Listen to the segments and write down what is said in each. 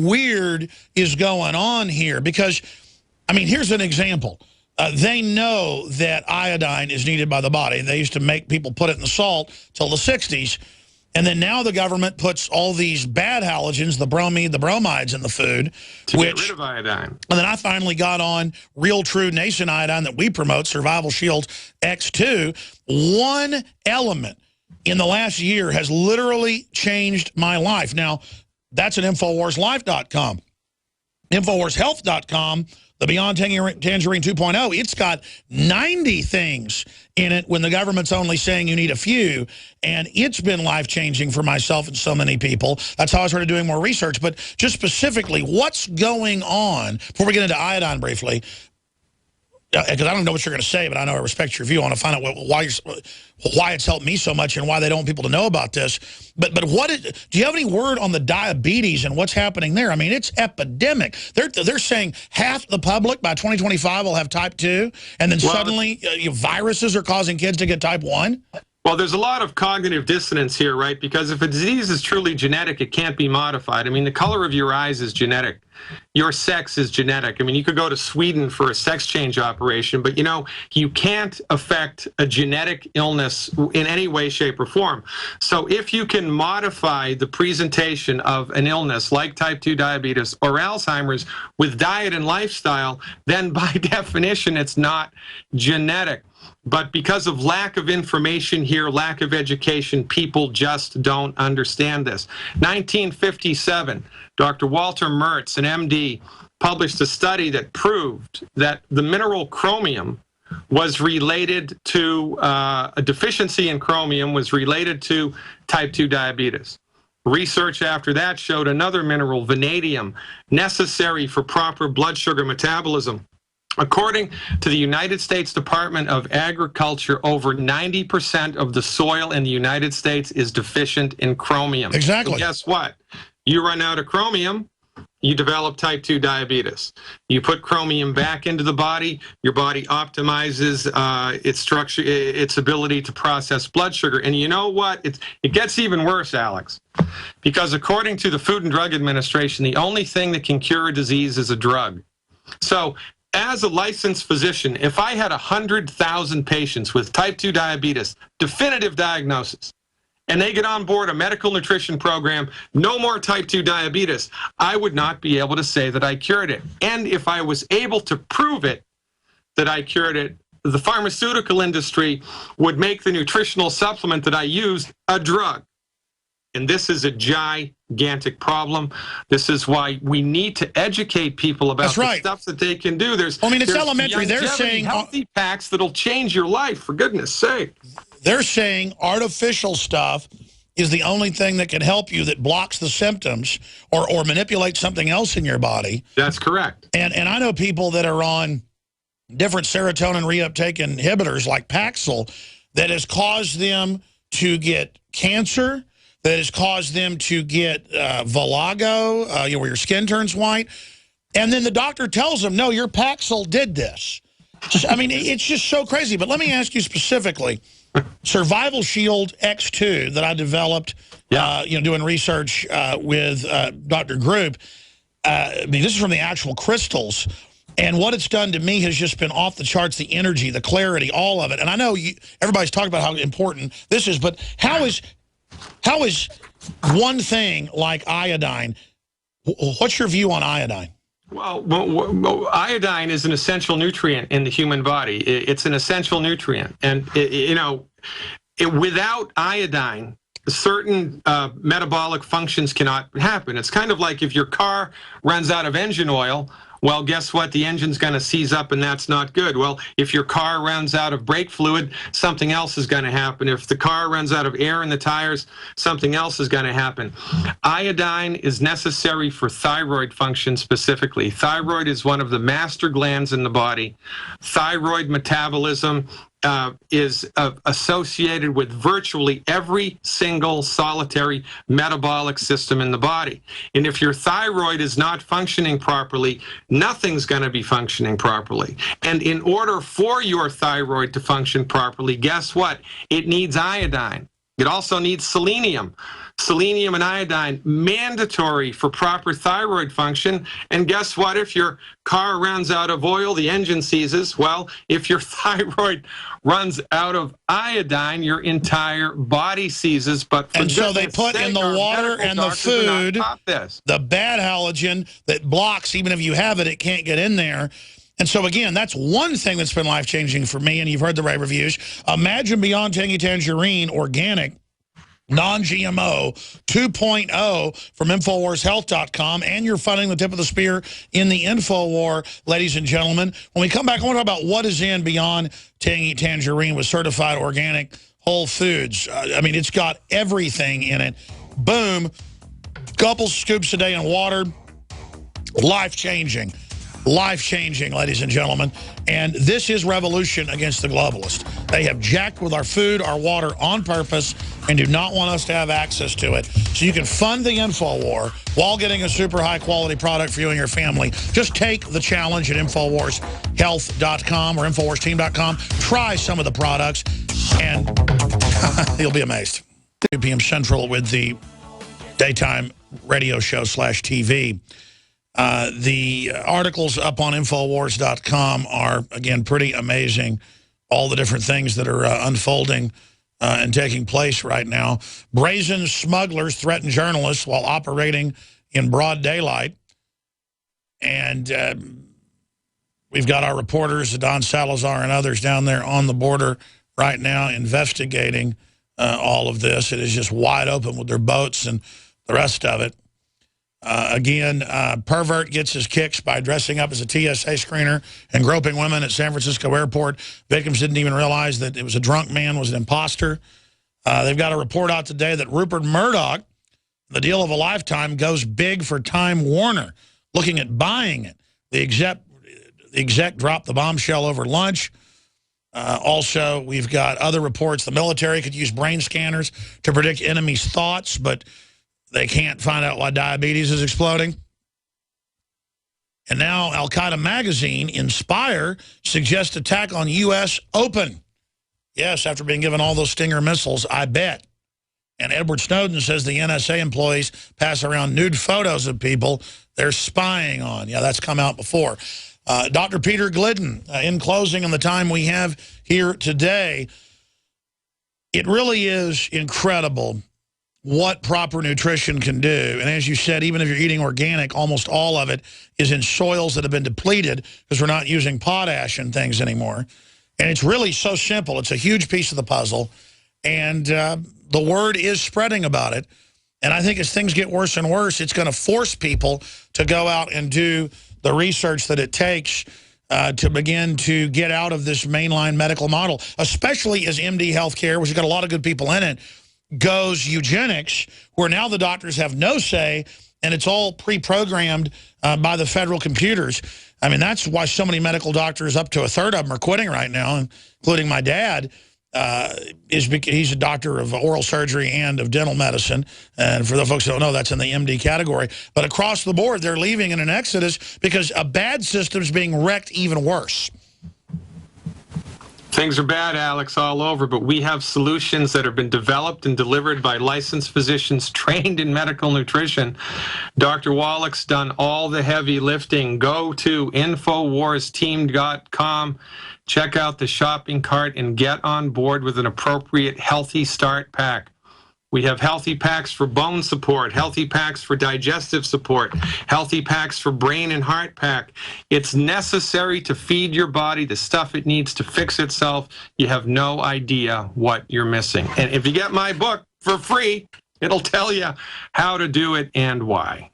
weird is going on here? Because, I mean, here's an example. They know that iodine is needed by the body. They used to make people put it in the salt till the 60s. And then now the government puts all these bad halogens, the bromine, the bromides in the food. To get rid of iodine. And then I finally got on Real True Nascent Iodine that we promote, Survival Shield X2. One element in the last year has literally changed my life. Now, that's at InfoWarsLife.com. InfoWarsHealth.com, the Beyond Tangerine 2.0, it's got 90 things in it when the government's only saying you need a few. And it's been life-changing for myself and so many people. That's how I started doing more research. But just specifically, what's going on, before we get into iodine briefly, because I don't know what you're going to say, but I know I respect your view. I want to find out why it's helped me so much and why they don't want people to know about this. But do you have any word on the diabetes and what's happening there? I mean, it's epidemic. They're saying half the public by 2025 will have type 2, and then suddenly viruses are causing kids to get type 1? Well, there's a lot of cognitive dissonance here, right? Because if a disease is truly genetic, it can't be modified. I mean, the color of your eyes is genetic. Your sex is genetic. I mean, you could go to Sweden for a sex change operation, but, you know, you can't affect a genetic illness in any way, shape, or form. So if you can modify the presentation of an illness like type 2 diabetes or Alzheimer's with diet and lifestyle, then by definition, it's not genetic. But because of lack of information here, lack of education, people just don't understand this. 1957, Dr. Walter Mertz, an MD, published a study that proved that the mineral chromium was related to, a deficiency in chromium was related to type 2 diabetes. Research after that showed another mineral, vanadium, necessary for proper blood sugar metabolism. According to the United States Department of Agriculture, over 90% of the soil in the United States is deficient in chromium. Exactly. So guess what? You run out of chromium, you develop type 2 diabetes. You put chromium back into the body, your body optimizes its structure, its ability to process blood sugar. And you know what? It gets even worse, Alex. Because according to the Food and Drug Administration, the only thing that can cure a disease is a drug. So as a licensed physician, if I had 100,000 patients with type 2 diabetes, definitive diagnosis, and they get on board a medical nutrition program, no more type 2 diabetes, I would not be able to say that I cured it. And if I was able to prove it, that I cured it, the pharmaceutical industry would make the nutritional supplement that I used a drug. And this is a gigantic problem. This is why we need to educate people about the stuff that they can do. I mean, it's elementary. They're saying healthy packs that'll change your life, for goodness sake. They're saying artificial stuff is the only thing that can help you that blocks the symptoms or manipulates something else in your body. That's correct. And I know people that are on different serotonin reuptake inhibitors like Paxil that has caused them to get cancer, that has caused them to get vitiligo, where your skin turns white. And then the doctor tells them, no, your Paxil did this. I mean, it's just so crazy. But let me ask you specifically, Survival Shield X2 that I developed, doing research with Dr. Group, I mean, this is from the actual crystals. And what it's done to me has just been off the charts, the energy, the clarity, all of it. And I know everybody's talking about how important this is, but how is one thing like iodine, what's your view on iodine? Well, iodine is an essential nutrient in the human body. It's an essential nutrient. And, without iodine, certain metabolic functions cannot happen. It's kind of like if your car runs out of engine oil, well, guess what? The engine's going to seize up, and that's not good. Well, if your car runs out of brake fluid, something else is going to happen. If the car runs out of air in the tires, something else is going to happen. Iodine is necessary for thyroid function specifically. Thyroid is one of the master glands in the body. Thyroid metabolism is associated with virtually every single solitary metabolic system in the body. And if your thyroid is not functioning properly, nothing's going to be functioning properly. And in order for your thyroid to function properly, guess what? It needs iodine. It also needs selenium. Selenium and iodine, mandatory for proper thyroid function. And guess what? If your car runs out of oil, the engine seizes. Well, if your thyroid runs out of iodine, your entire body seizes. But for and so they put in the water and the food the bad halogen that blocks, even if you have it, it can't get in there. And so, again, that's one thing that's been life-changing for me, and you've heard the rave reviews. Imagine Beyond Tangy Tangerine Organic, non-GMO 2.0 from InfoWarsHealth.com, and you're funding the tip of the spear in the InfoWar, ladies and gentlemen. When we come back, I want to talk about what is in Beyond Tangy Tangerine with certified organic whole foods. I mean, it's got everything in it. Boom. Couple scoops a day in water. Life-changing. Life-changing, ladies and gentlemen. And this is revolution against the globalists. They have jacked with our food, our water on purpose, and do not want us to have access to it. So you can fund the InfoWar while getting a super high-quality product for you and your family. Just take the challenge at InfoWarsHealth.com or InfoWarsTeam.com. Try some of the products, and you'll be amazed. 2 p.m. Central with the daytime radio show / TV. The articles up on Infowars.com are, again, pretty amazing. All the different things that are unfolding and taking place right now. Brazen smugglers threaten journalists while operating in broad daylight. And we've got our reporters, Don Salazar and others down there on the border right now investigating all of this. It is just wide open with their boats and the rest of it. Again, pervert gets his kicks by dressing up as a TSA screener and groping women at San Francisco airport. Victims didn't even realize that it was a drunk man, was an imposter. They've got a report out today that Rupert Murdoch, the deal of a lifetime, goes big for Time Warner, looking at buying it. The exec dropped the bombshell over lunch. Also, we've got other reports. The military could use brain scanners to predict enemies' thoughts, but they can't find out why diabetes is exploding. And now Al-Qaeda magazine, Inspire, suggests attack on U.S. Open. Yes, after being given all those Stinger missiles, I bet. And Edward Snowden says the NSA employees pass around nude photos of people they're spying on. Yeah, that's come out before. Dr. Peter Glidden, in closing on the time we have here today, it really is incredible what proper nutrition can do. And as you said, even if you're eating organic, almost all of it is in soils that have been depleted because we're not using potash and things anymore. And it's really so simple. It's a huge piece of the puzzle. And the word is spreading about it. And I think as things get worse and worse, it's going to force people to go out and do the research that it takes to begin to get out of this mainline medical model, especially as MD Healthcare, which has got a lot of good people in it, goes eugenics, where now the doctors have no say, and it's all pre-programmed by the federal computers. I mean, that's why so many medical doctors, up to a third of them, are quitting right now, including my dad, is because he's a doctor of oral surgery and of dental medicine. And for the folks who don't know, that's in the MD category. But across the board, they're leaving in an exodus because a bad system is being wrecked even worse. Things are bad, Alex, all over, but we have solutions that have been developed and delivered by licensed physicians trained in medical nutrition. Dr. Wallach's done all the heavy lifting. Go to InfoWarsTeam.com, check out the shopping cart, and get on board with an appropriate Healthy Start pack. We have healthy packs for bone support, healthy packs for digestive support, healthy packs for brain and heart pack. It's necessary to feed your body the stuff it needs to fix itself. You have no idea what you're missing. And if you get my book for free, it'll tell you how to do it and why.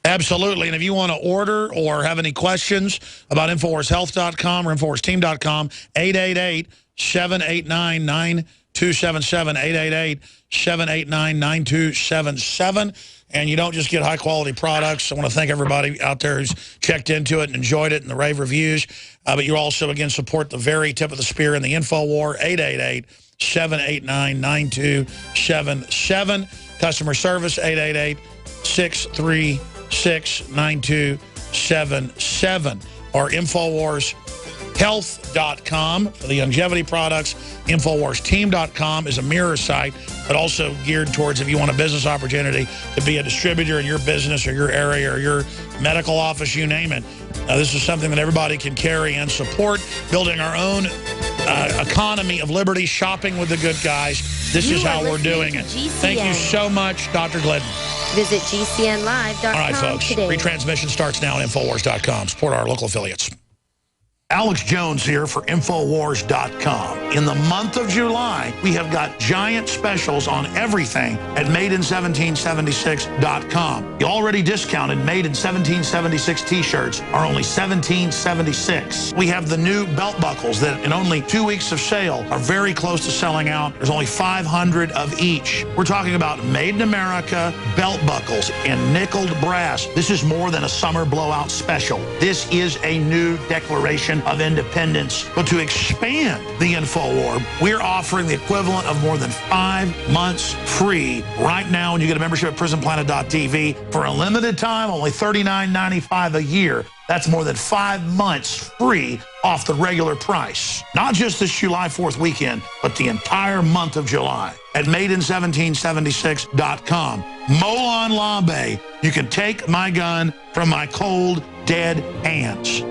Absolutely. And if you want to order or have any questions about InfoWarsHealth.com or InfoWarsTeam.com, 888-789-9277, 888-789-9277. And you don't just get high-quality products. I want to thank everybody out there who's checked into it and enjoyed it and the rave reviews. But you also, again, support the very tip of the spear in the InfoWar, 888-789-9277. Customer service, 888-636-9277. Or InfoWarsHealth.com. health.com for the longevity products. InfoWarsTeam.com is a mirror site, but also geared towards if you want a business opportunity to be a distributor in your business or your area or your medical office, you name it. This is something that everybody can carry and support, building our own economy of liberty, shopping with the good guys. This is how we're doing it. Thank you so much, Dr. Glidden. Visit GCNlive.com. All right, folks. Today. Retransmission starts now on Infowars.com. Support our local affiliates. Alex Jones here for Infowars.com. In the month of July, we have got giant specials on everything at Made-in-1776.com. The already discounted Made-in-1776 t-shirts are only $17.76. We have the new belt buckles that in only 2 weeks of sale are very close to selling out. There's only 500 of each. We're talking about Made in America belt buckles in nickeled brass. This is more than a summer blowout special. This is a new declaration of independence. But to expand the InfoWar, we're offering the equivalent of more than 5 months free right now when you get a membership at prisonplanet.tv for a limited time, only $39.95 a year. That's more than 5 months free off the regular price. Not just this July 4th weekend, but the entire month of July at Made-in-1776.com. Molon Labe, you can take my gun from my cold, dead hands.